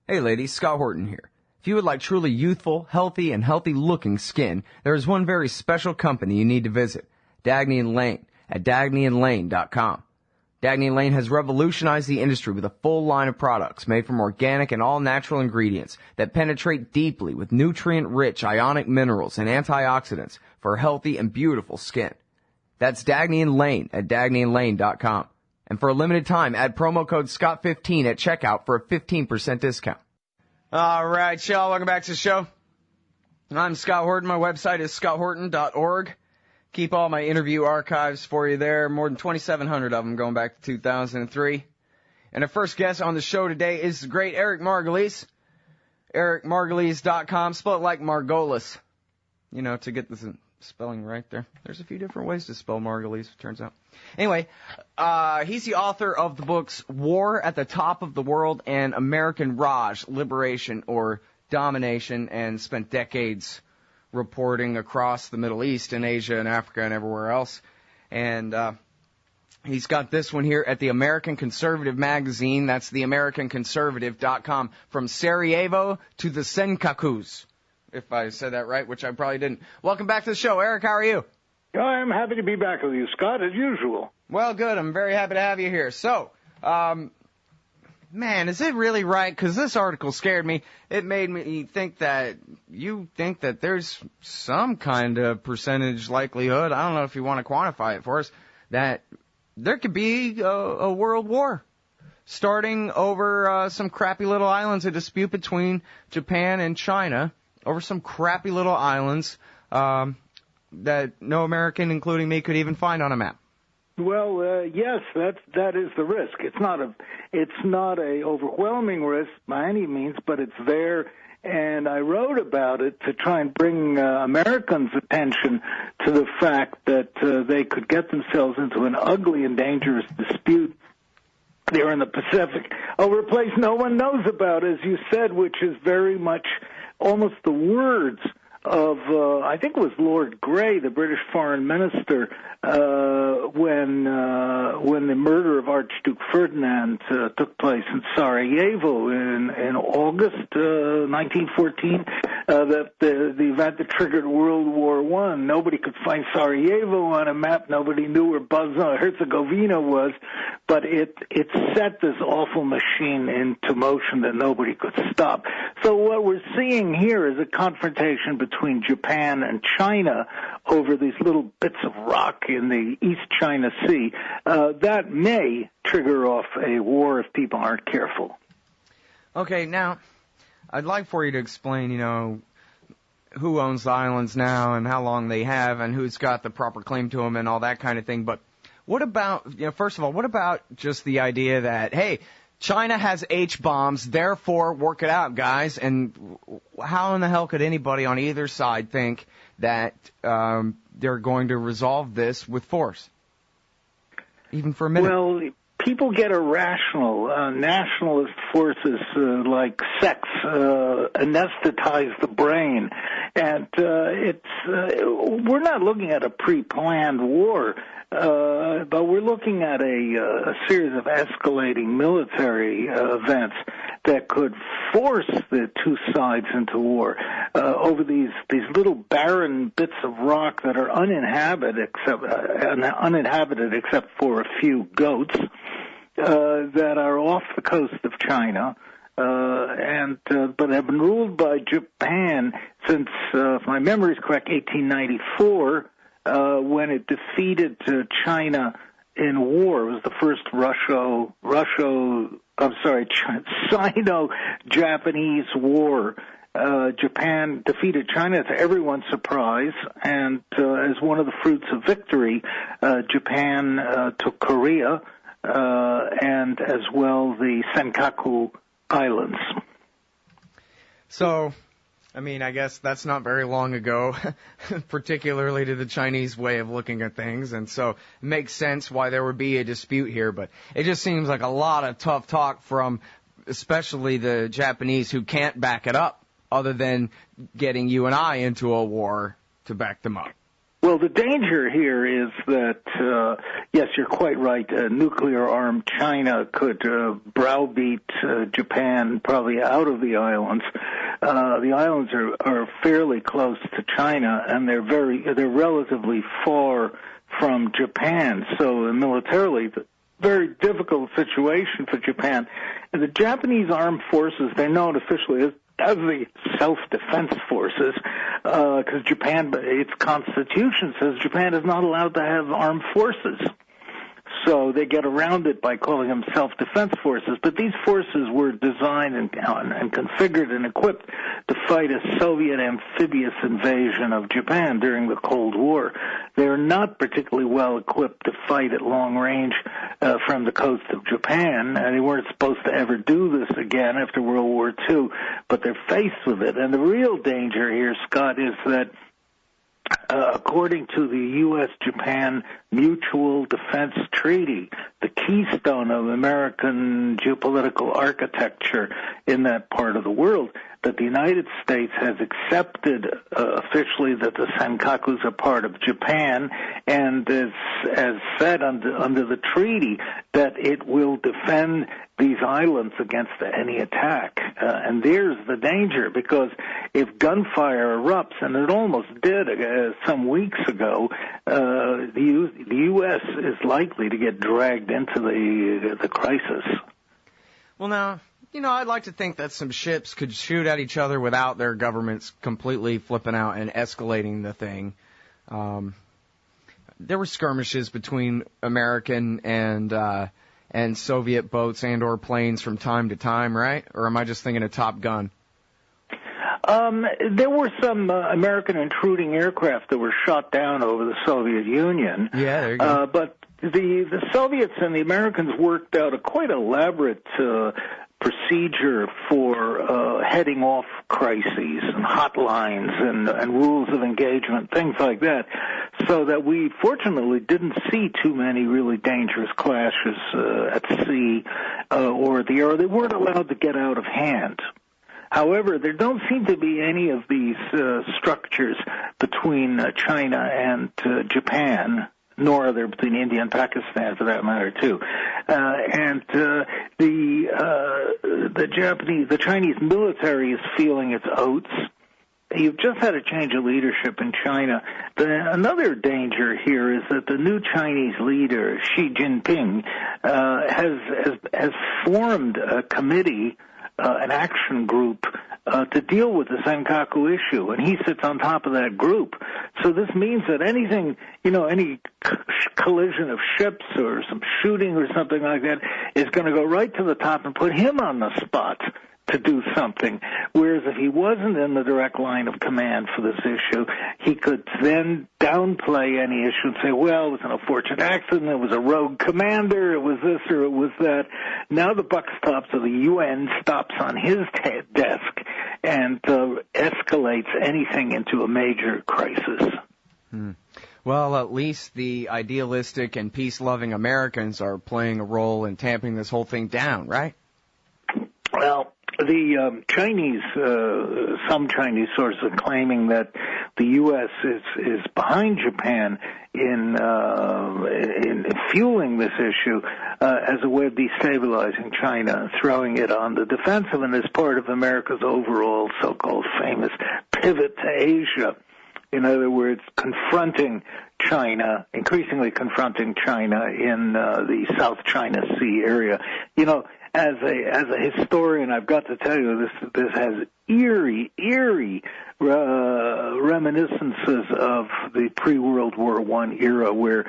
Hey ladies, Scott Horton here. If you would like truly youthful, healthy, and healthy-looking skin, there is one very special company you need to visit, Dagny & Lane at dagnyandlane.com. Dagny & Lane has revolutionized the industry with a full line of products made from organic and all-natural ingredients that penetrate deeply with nutrient-rich ionic minerals and antioxidants for healthy and beautiful skin. That's Dagny & Lane at dagnyandlane.com. And for a limited time, add promo code SCOTT15 at checkout for a 15% discount. All right, y'all, welcome back to the show. I'm Scott Horton. My website is scotthorton.org. Keep all my interview archives for you there, more than 2,700 of them going back to 2003. And our first guest on the show today is the great Eric Margolis. EricMargolis.com, spell it like Margolis. You know, to get the spelling right there. There's a few different ways to spell Margolis, it turns out. Anyway, he's the author of the books War at the Top of the World and American Raj, Liberation or Domination, and spent decades reporting across the Middle East and Asia and Africa and everywhere else. And he's got this one here at the American Conservative magazine. That's theamericanconservative.com. From Sarajevo to the Senkakus, if I said that right, which I probably didn't. Welcome back to the show. Eric, how are you? I'm happy to be back with you, Scott, as usual. Well, good. I'm very happy to have you here. So, man, is it really right? Because this article scared me. It made me think that you think that there's some kind of percentage likelihood, I don't know if you want to quantify it for us, that there could be a world war starting over some crappy little islands, a dispute between Japan and China over some crappy little islands that no American, including me, could even find on a map. Well, yes, that is the risk. It's not a overwhelming risk by any means, but it's there. And I wrote about it to try and bring Americans' attention to the fact that they could get themselves into an ugly and dangerous dispute there in the Pacific over a place no one knows about, as you said, which is very much almost the words of, I think it was Lord Grey, the British foreign minister, when the murder of Archduke Ferdinand took place in Sarajevo in August 1914. The event that triggered World War I. Nobody could find Sarajevo on a map. Nobody knew where Bosnia-Herzegovina was, but it set this awful machine into motion that nobody could stop. So what we're seeing here is a confrontation between Japan and China over these little bits of rock in the East China Sea. That may trigger off a war if people aren't careful. Okay, now, I'd like for you to explain, who owns the islands now and how long they have and who's got the proper claim to them and all that kind of thing. But what about, first of all, what about just the idea that, hey, China has H-bombs, therefore work it out, guys? And how in the hell could anybody on either side think that they're going to resolve this with force, even for a minute? Well, people get irrational. Nationalist forces like sex anesthetize the brain. And we're not looking at a pre-planned war, but we're looking at a series of escalating military events that could force the two sides into war over these little barren bits of rock that are uninhabited except for a few goats that are off the coast of China. But have been ruled by Japan since, if my memory is correct, 1894, when it defeated China in war. It was the first Sino-Japanese war. Japan defeated China to everyone's surprise, and as one of the fruits of victory, Japan took Korea and as well the Senkaku Islands. So, I guess that's not very long ago, particularly to the Chinese way of looking at things, and so it makes sense why there would be a dispute here, but it just seems like a lot of tough talk from especially the Japanese who can't back it up, other than getting you and I into a war to back them up. Well, the danger here is that, yes, you're quite right, nuclear-armed China could browbeat Japan probably out of the islands. The islands are fairly close to China, and they're relatively far from Japan, so militarily, very difficult situation for Japan. And the Japanese armed forces, they're known officially as the self-defense forces, because Japan, its constitution says Japan is not allowed to have armed forces. So they get around it by calling them self-defense forces. But these forces were designed and configured and equipped to fight a Soviet amphibious invasion of Japan during the Cold War. They are not particularly well equipped to fight at long range from the coast of Japan. And they weren't supposed to ever do this again after World War II, but they're faced with it. And the real danger here, Scott, is that according to the U.S.-Japan Mutual Defense Treaty, the keystone of American geopolitical architecture in that part of the world, that the United States has accepted officially that the Senkakus are part of Japan, and as said under the treaty, that it will defend these islands against any attack. And there's the danger, because if gunfire erupts, and it almost did some weeks ago, the U.S. is likely to get dragged into the crisis. Well, now, I'd like to think that some ships could shoot at each other without their governments completely flipping out and escalating the thing. There were skirmishes between American and Soviet boats and or planes from time to time, right? Or am I just thinking of Top Gun? There were some American intruding aircraft that were shot down over the Soviet Union. Yeah, there you go. But the Soviets and the Americans worked out a quite elaborate procedure for heading off crises and hotlines and rules of engagement, things like that, so that we fortunately didn't see too many really dangerous clashes at sea or the air. They weren't allowed to get out of hand. However, there don't seem to be any of these structures between China and Japan, nor are there between India and Pakistan, for that matter, too. The Chinese military is feeling its oats. You've just had a change of leadership in China. Another danger here is that the new Chinese leader, Xi Jinping, has formed a committee, an action group, to deal with the Senkaku issue, and he sits on top of that group. So this means that anything, any collision of ships or some shooting or something like that is going to go right to the top and put him on the spot to do something. Whereas if he wasn't in the direct line of command for this issue, he could then downplay any issue and say, well, it was an unfortunate accident, it was a rogue commander, it was this or it was that. Now the buck stops, or the UN stops on his desk and escalates anything into a major crisis. Well, at least the idealistic and peace-loving Americans are playing a role in tamping this whole thing down, right? Well, the Chinese, some Chinese sources are claiming that the U.S. is behind Japan in fueling this issue as a way of destabilizing China, throwing it on the defensive, and as part of America's overall so-called famous pivot to Asia. In other words, confronting China, increasingly confronting China in the South China Sea area. As a historian, I've got to tell you, this has eerie reminiscences of the pre-World War I era, where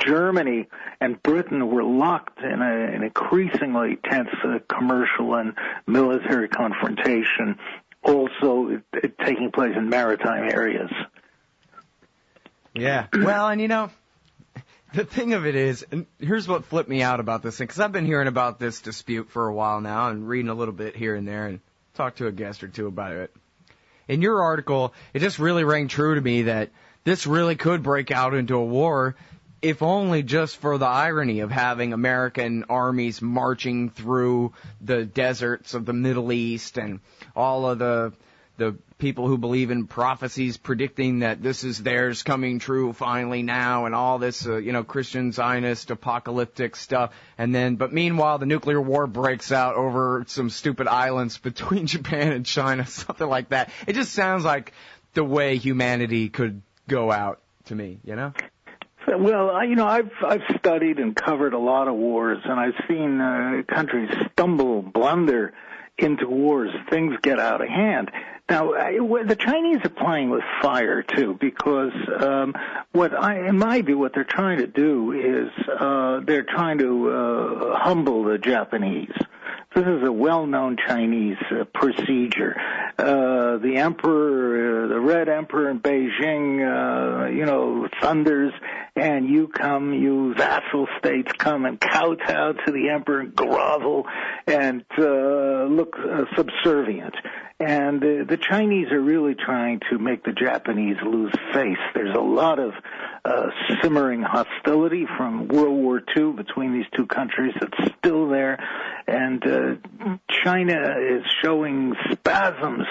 Germany and Britain were locked in an increasingly tense commercial and military confrontation, also taking place in maritime areas. Yeah. Well, and the thing of it is, and here's what flipped me out about this thing, because I've been hearing about this dispute for a while now and reading a little bit here and there and talked to a guest or two about it. In your article, it just really rang true to me that this really could break out into a war, if only just for the irony of having American armies marching through the deserts of the Middle East and all of the the people who believe in prophecies predicting that this is theirs coming true finally now and all this, Christian Zionist apocalyptic stuff. But meanwhile, the nuclear war breaks out over some stupid islands between Japan and China, something like that. It just sounds like the way humanity could go out to me, Well, I've studied and covered a lot of wars, and I've seen countries blunder into wars. Things get out of hand. Now, the Chinese are playing with fire too, because in my view, what they're trying to do is they're trying to humble the Japanese. This is a well-known Chinese procedure. The emperor, the Red Emperor in Beijing, thunders, and you vassal states come and kowtow to the emperor and grovel and look subservient. And the Chinese are really trying to make the Japanese lose face. There's a lot of simmering hostility from World War II between these two countries that's still there. And China is showing spasms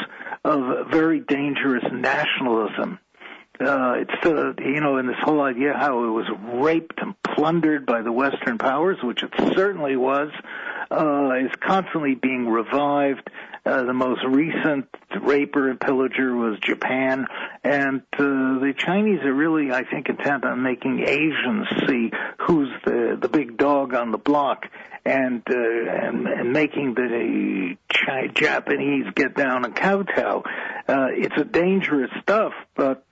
of very dangerous nationalism. In this whole idea how it was raped and plundered by the Western powers, which it certainly was, is constantly being revived. The most recent raper and pillager was Japan, and the Chinese are really, I think, intent on making Asians see who's the big dog on the block, and making the Japanese get down and kowtow. It's a dangerous stuff, but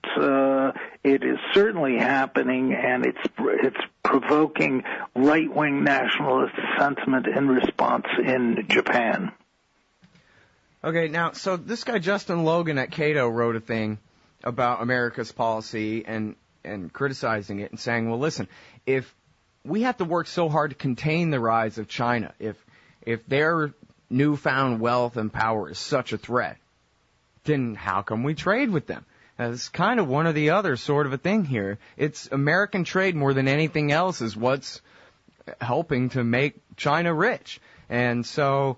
it is certainly happening, and it's provoking right-wing nationalist sentiment in response in Japan. Okay, now, so this guy Justin Logan at Cato wrote a thing about America's policy and criticizing it and saying, well, listen, if we have to work so hard to contain the rise of China, if their newfound wealth and power is such a threat, then how come we trade with them? Now, it's kind of one or the other sort of a thing here. It's American trade more than anything else is what's helping to make China rich. And so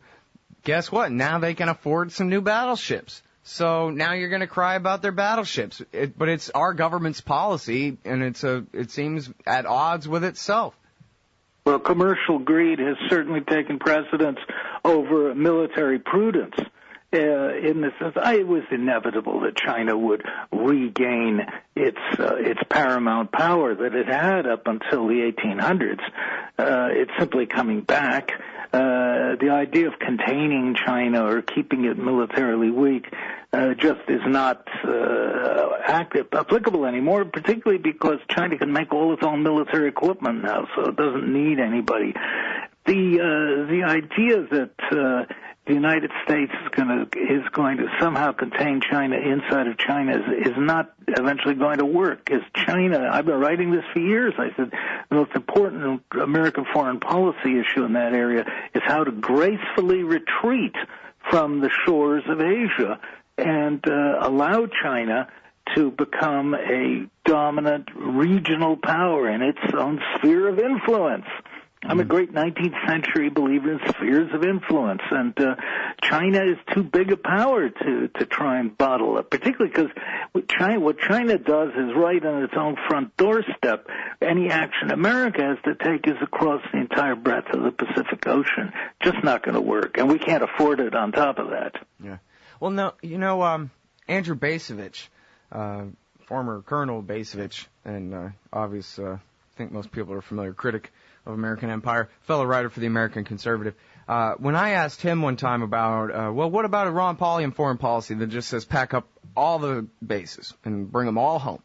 guess what? Now they can afford some new battleships. So now you're going to cry about their battleships. But it's our government's policy, and it seems at odds with itself. Well, commercial greed has certainly taken precedence over military prudence. In this sense, it was inevitable that China would regain its paramount power that it had up until the 1800s. It's simply coming back. The idea of containing China or keeping it militarily weak just is not applicable anymore, particularly because China can make all its own military equipment now, so it doesn't need anybody. The idea that the United States is going to somehow contain China inside of China is not eventually going to work. Because China, I've been writing this for years. I said the most important American foreign policy issue in that area is how to gracefully retreat from the shores of Asia and allow China to become a dominant regional power in its own sphere of influence. I'm a great 19th century believer in spheres of influence, and China is too big a power to try and bottle up, particularly because what China does is right on its own front doorstep. Any action America has to take is across the entire breadth of the Pacific Ocean. Just not going to work, and we can't afford it on top of that. Yeah. Well, no, Andrew Bacevich, former Colonel Bacevich, and obvious, I think most people are familiar, critic of American Empire, fellow writer for the American Conservative. When I asked him one time about, what about a Ron Paulian foreign policy that just says pack up all the bases and bring them all home?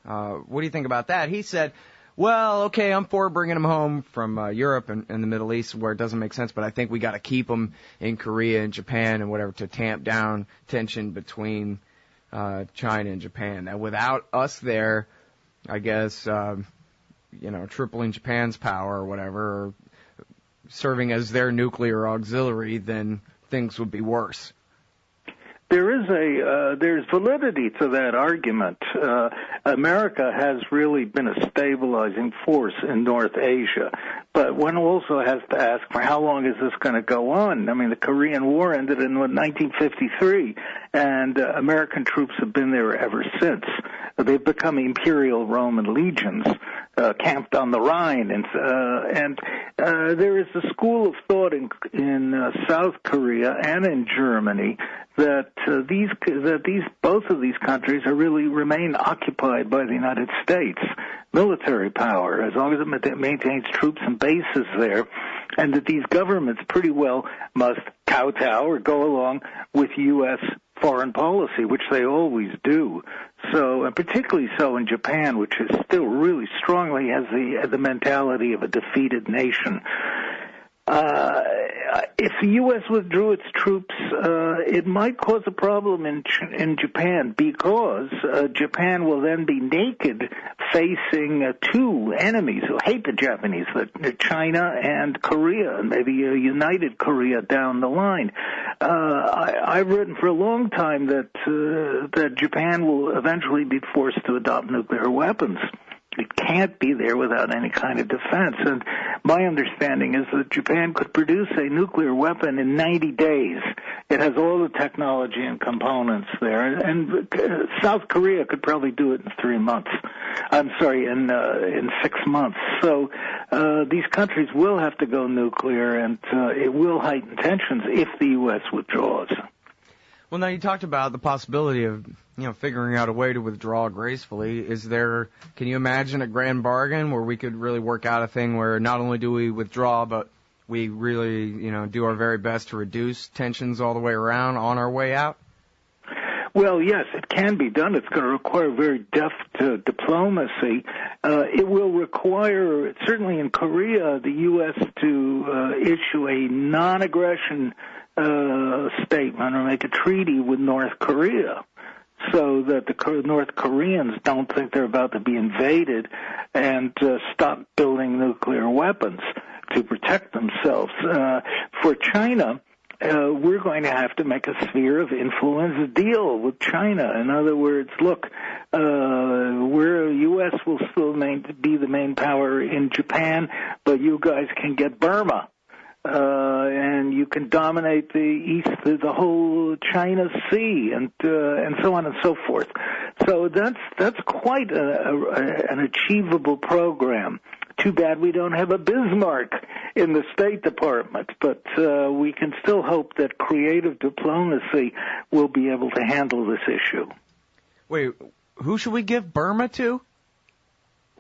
What do you think about that? He said, well, okay, I'm for bringing them home from Europe and the Middle East where it doesn't make sense, but I think we got to keep them in Korea and Japan and whatever to tamp down tension between China and Japan. Now, without us there, I guess, tripling Japan's power or whatever, or serving as their nuclear auxiliary, then things would be worse. there's validity to that argument. America has really been a stabilizing force in North Asia, but one also has to ask, for how long is this going to go on? I mean, the Korean War ended in 1953, and American troops have been there ever since. They've become imperial Roman legions, camped on the Rhine, and there is a school of thought in South Korea and in Germany that both of these countries really remain occupied by the United States military power, as long as it maintains troops and bases there, and that these governments pretty well must kowtow or go along with U.S. foreign policy, which they always do. So, and particularly so in Japan, which is still really strongly has the mentality of a defeated nation. If the U.S. withdrew its troops, it might cause a problem in Japan, because Japan will then be naked, facing two enemies who hate the Japanese, China and Korea, and maybe a united Korea down the line. I've written for a long time that Japan will eventually be forced to adopt nuclear weapons. It can't be there without any kind of defense. And my understanding is that Japan could produce a nuclear weapon in 90 days. It has all the technology and components there. And South Korea could probably do it in 3 months. I'm sorry, in 6 months. So these countries will have to go nuclear, and it will heighten tensions if the U.S. withdraws. Well, now you talked about the possibility of, figuring out a way to withdraw gracefully. Can you imagine a grand bargain where we could really work out a thing where not only do we withdraw, but we really, do our very best to reduce tensions all the way around on our way out? Well, yes, it can be done. It's going to require very deft diplomacy. It will require, certainly in Korea, the U.S. to issue a non-aggression statement or make a treaty with North Korea, so that the North Koreans don't think they're about to be invaded, and stop building nuclear weapons to protect themselves. For China, we're going to have to make a sphere of influence deal with China. In other words, look, U.S. will still be the main power in Japan, but you guys can get Burma. And you can dominate the whole China Sea, and so on and so forth. So that's quite an achievable program. Too bad we don't have a Bismarck in the State Department, but we can still hope that creative diplomacy will be able to handle this issue. Wait, who should we give Burma to?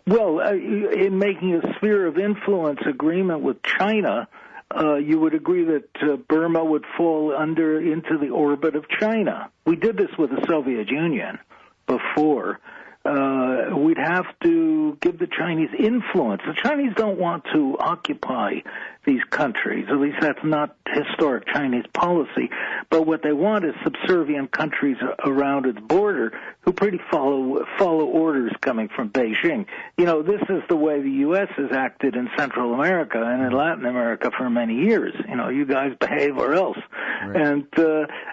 Well, in making a sphere of influence agreement with China, you would agree that Burma would fall into the orbit of China. We did this with the Soviet Union before. We'd have to give the Chinese influence. The Chinese don't want to occupy these countries. At least that's not historic Chinese policy. But what they want is subservient countries around its border who pretty follow orders coming from Beijing. This is the way the U.S. has acted in Central America and in Latin America for many years. You guys behave or else. Right. And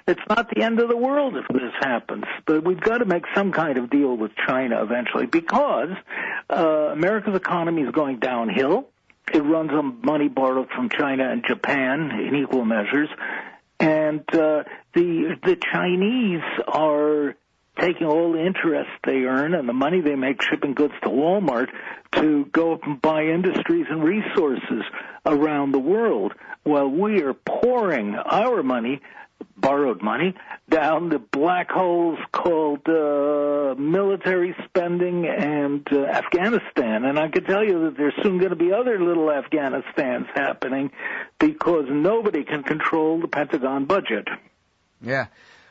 it's not the end of the world if this happens. But we've got to make some kind of deal with China eventually, because America's economy is going downhill. It runs on money borrowed from China and Japan in equal measures, and the Chinese are taking all the interest they earn and the money they make shipping goods to Walmart to go up and buy industries and resources around the world, while we are pouring our money, borrowed money, down the black holes called military spending and Afghanistan. And I can tell you that there's soon going to be other little Afghanistans happening, because nobody can control the Pentagon budget. Yeah.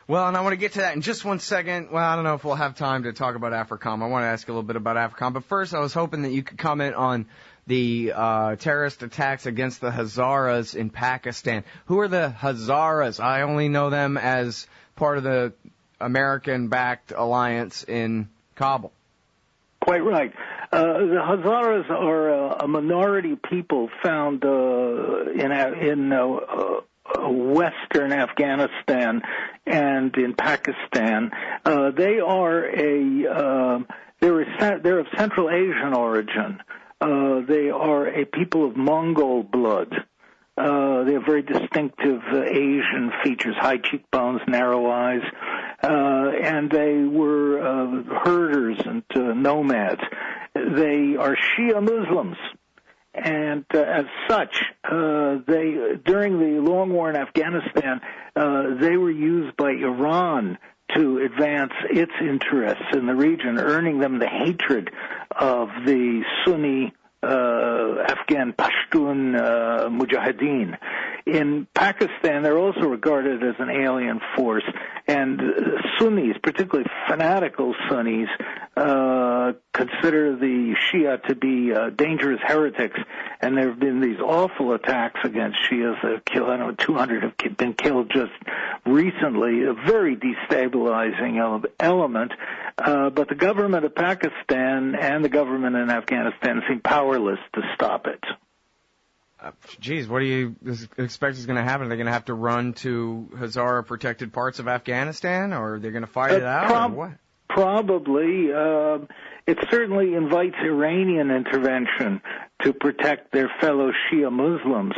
Well, and I want to get to that in just 1 second. Well, I don't know if we'll have time to talk about AFRICOM. I want to ask you a little bit about AFRICOM. But first, I was hoping that you could comment on the terrorist attacks against the Hazaras in Pakistan. Who are the Hazaras? I only know them as part of the American-backed alliance in Kabul. Quite right. The Hazaras are a minority people found in western Afghanistan and in Pakistan. They're of Central Asian origin. They are a people of Mongol blood. They have very distinctive Asian features, high cheekbones, narrow eyes, and they were herders and nomads. They are Shia Muslims, and as such, during the long war in Afghanistan, they were used by Iran to advance its interests in the region, earning them the hatred of the Sunni Afghan Pashtun Mujahideen. In Pakistan, they're also regarded as an alien force, and Sunnis, particularly fanatical Sunnis, consider the Shia to be dangerous heretics, and there have been these awful attacks against Shias. 200 have been killed just recently, a very destabilizing element, but the government of Pakistan and the government in Afghanistan seem powerless to stop it. Geez, what do you expect is going to happen? Are they going to have to run to Hazara-protected parts of Afghanistan, or are they going to fight it out, or what? Probably. It certainly invites Iranian intervention to protect their fellow Shia Muslims.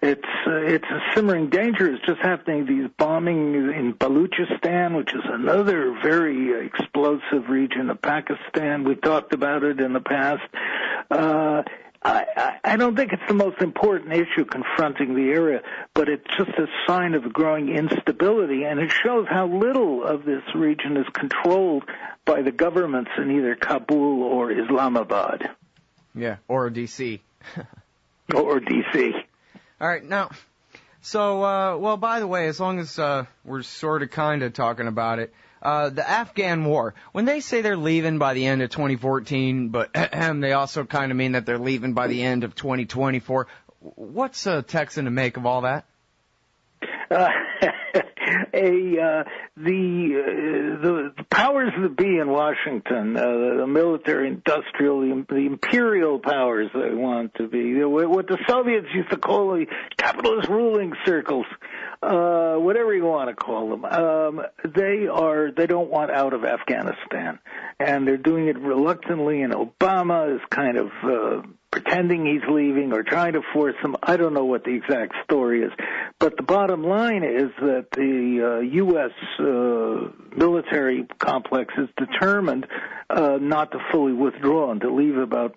It's a simmering danger. It's just happening. These bombings in Baluchistan, which is another very explosive region of Pakistan. We've talked about it in the past. I don't think it's the most important issue confronting the area, but it's just a sign of growing instability, and it shows how little of this region is controlled by the governments in either Kabul or Islamabad. Yeah, or D.C. Or D.C. All right, now, so, well, by the way, as long as we're sort of kind of talking about it, the Afghan war, when they say they're leaving by the end of 2014, but they also kind of mean that they're leaving by the end of 2024, what's a Texan to make of all that? The powers that be in Washington, the military, industrial, the imperial powers they want to be, what the Soviets used to call the capitalist ruling circles, whatever you want to call them, they don't want out of Afghanistan, and they're doing it reluctantly, and Obama is kind of pretending he's leaving or trying to force him. I don't know what the exact story is. But the bottom line is that the U.S. Military complex is determined not to fully withdraw and to leave about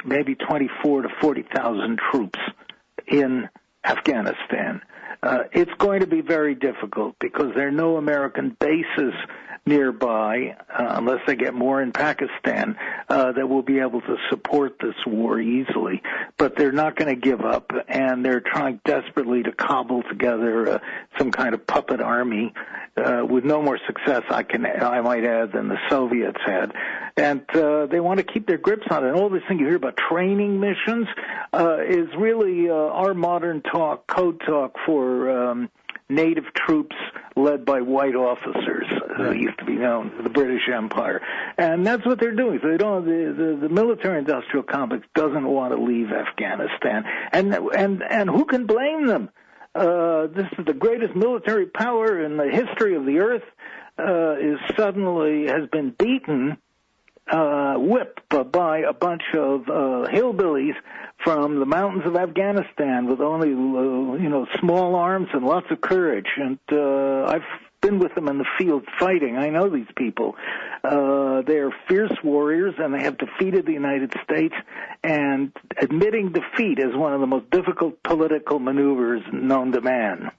maybe 24 to 40,000 troops in Afghanistan. It's going to be very difficult because there are no American bases nearby, unless they get more in Pakistan, that will be able to support this war easily. But they're not going to give up, and they're trying desperately to cobble together some kind of puppet army with no more success, I might add, than the Soviets had. And they want to keep their grips on it. And all this thing you hear about training missions is really our modern code talk for native troops led by white officers who used to be known as the British Empire. And that's what they're doing. So they don't, the military-industrial complex doesn't want to leave Afghanistan. And who can blame them? This is the greatest military power in the history of the earth, has been beaten, whipped by a bunch of hillbillies from the mountains of Afghanistan with only small arms and lots of courage. And I've been with them in the field fighting. I know these people. They are fierce warriors, and they have defeated the United States. And admitting defeat is one of the most difficult political maneuvers known to man.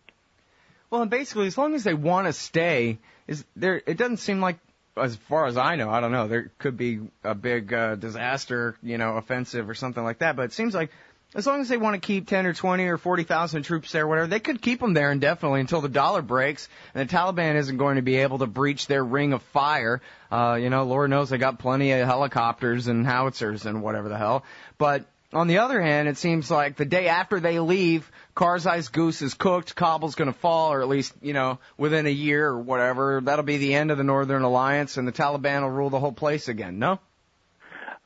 Well, and basically, as long as they want to stay, it doesn't seem like, as far as I know, I don't know, there could be a big disaster, offensive or something like that. But it seems like as long as they want to keep 10 or 20 or 40,000 troops there, whatever, they could keep them there indefinitely until the dollar breaks. And the Taliban isn't going to be able to breach their ring of fire. Lord knows they got plenty of helicopters and howitzers and whatever the hell. But on the other hand, it seems like the day after they leave, Karzai's goose is cooked, Kabul's going to fall, or at least, within a year or whatever. That'll be the end of the Northern Alliance, and the Taliban will rule the whole place again, no?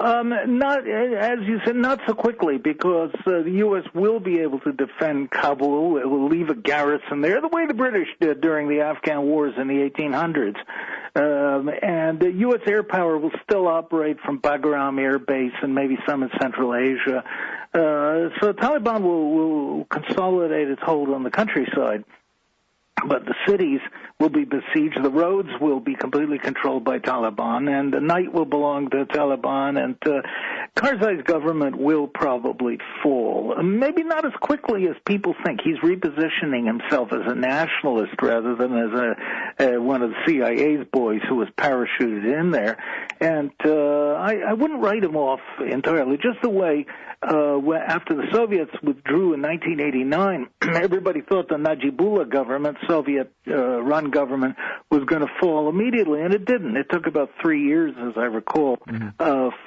Not, as you said, not so quickly, because the U.S. will be able to defend Kabul. It will leave a garrison there, the way the British did during the Afghan wars in the 1800s. And the U.S. air power will still operate from Bagram Air Base and maybe some in Central Asia. So Taliban will consolidate its hold on the countryside. But the cities will be besieged, the roads will be completely controlled by Taliban, and the night will belong to Taliban, and Karzai's government will probably fall. Maybe not as quickly as people think. He's repositioning himself as a nationalist rather than as one of the CIA's boys who was parachuted in there. And I wouldn't write him off entirely, just the way after the Soviets withdrew in 1989, everybody thought the Najibullah government, Soviet-run government, was going to fall immediately, and it didn't. It took about 3 years, as I recall,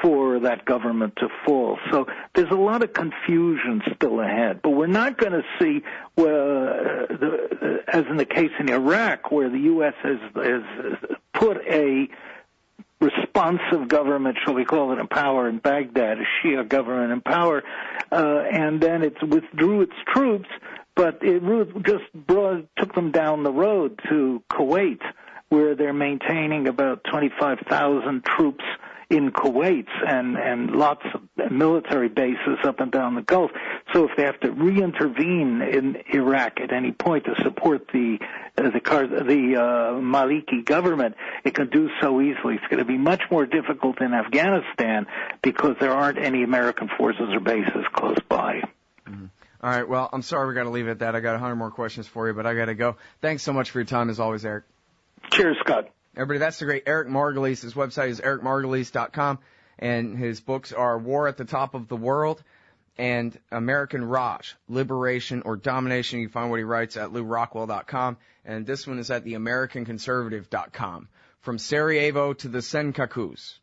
for that government to fall. So there's a lot of confusion still ahead. But we're not going to see, as in the case in Iraq, where the U.S. has put a responsive government, shall we call it, in power in Baghdad, a Shia government in power, and then it withdrew its troops, but it just took them down the road to Kuwait, where they're maintaining about 25,000 troops in Kuwait and lots of military bases up and down the Gulf. So if they have to re-intervene in Iraq at any point to support the Maliki government, it can do so easily. It's going to be much more difficult in Afghanistan because there aren't any American forces or bases close by. Mm-hmm. All right, well, I'm sorry we got to leave it at that. I got 100 more questions for you, but I got to go. Thanks so much for your time, as always, Eric. Cheers, Scott. Everybody, that's the great Eric Margolis. His website is ericmargolis.com, and his books are War at the Top of the World and American Raj, Liberation or Domination. You can find what he writes at LouRockwell.com, and this one is at theamericanconservative.com. From Sarajevo to the Senkakus.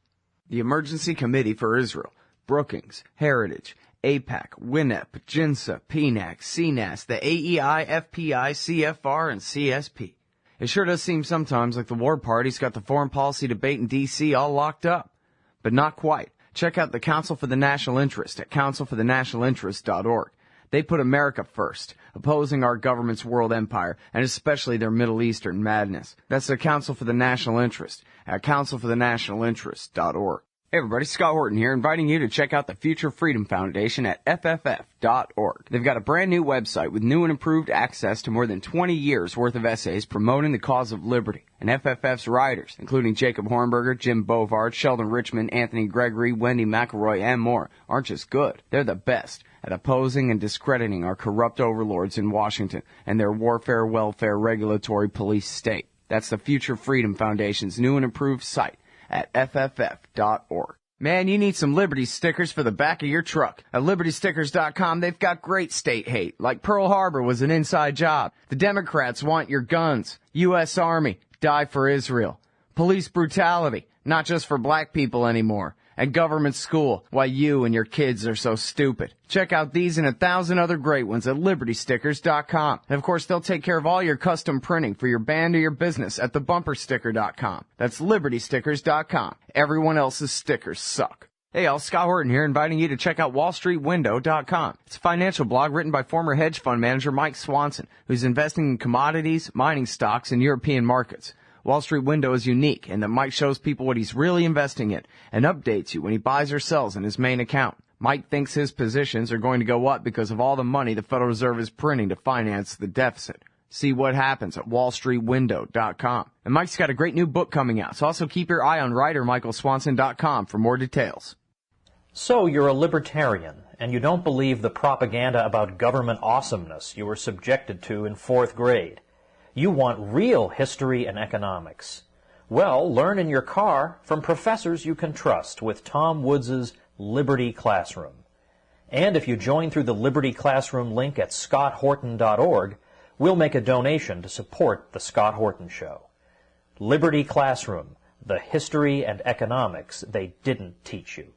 The Emergency Committee for Israel, Brookings, Heritage, AIPAC, WINEP, JINSA, PNAC, CNAS, the AEI, FPI, CFR, and CSP. It sure does seem sometimes like the war party's got the foreign policy debate in D.C. all locked up. But not quite. Check out the Council for the National Interest at councilforthenationalinterest.org. They put America first, opposing our government's world empire, and especially their Middle Eastern madness. That's the Council for the National Interest at councilforthenationalinterest.org. Hey everybody, Scott Horton here, inviting you to check out the Future Freedom Foundation at FFF.org. They've got a brand new website with new and improved access to more than 20 years worth of essays promoting the cause of liberty. And FFF's writers, including Jacob Hornberger, Jim Bovard, Sheldon Richmond, Anthony Gregory, Wendy McElroy, and more, aren't just good. They're the best at opposing and discrediting our corrupt overlords in Washington and their warfare, welfare, regulatory police state. That's the Future Freedom Foundation's new and improved site at FFF.org. Man, you need some Liberty stickers for the back of your truck. At LibertyStickers.com, they've got great state hate, like Pearl Harbor was an inside job. The Democrats want your guns. U.S. Army, die for Israel. Police brutality, not just for black people anymore. And government school, why you and your kids are so stupid. Check out these and 1,000 other great ones at LibertyStickers.com. And of course, they'll take care of all your custom printing for your band or your business at TheBumperSticker.com. That's LibertyStickers.com. Everyone else's stickers suck. Hey y'all, Scott Horton here, inviting you to check out WallStreetWindow.com. It's a financial blog written by former hedge fund manager Mike Swanson, who's investing in commodities, mining stocks, and European markets. Wall Street Window is unique in that Mike shows people what he's really investing in and updates you when he buys or sells in his main account. Mike thinks his positions are going to go up because of all the money the Federal Reserve is printing to finance the deficit. See what happens at wallstreetwindow.com. And Mike's got a great new book coming out, so also keep your eye on writermichaelswanson.com for more details. So you're a libertarian, and you don't believe the propaganda about government awesomeness you were subjected to in 4th grade. You want real history and economics. Well, learn in your car from professors you can trust with Tom Woods' Liberty Classroom. And if you join through the Liberty Classroom link at scotthorton.org, we'll make a donation to support The Scott Horton Show. Liberty Classroom, the history and economics they didn't teach you.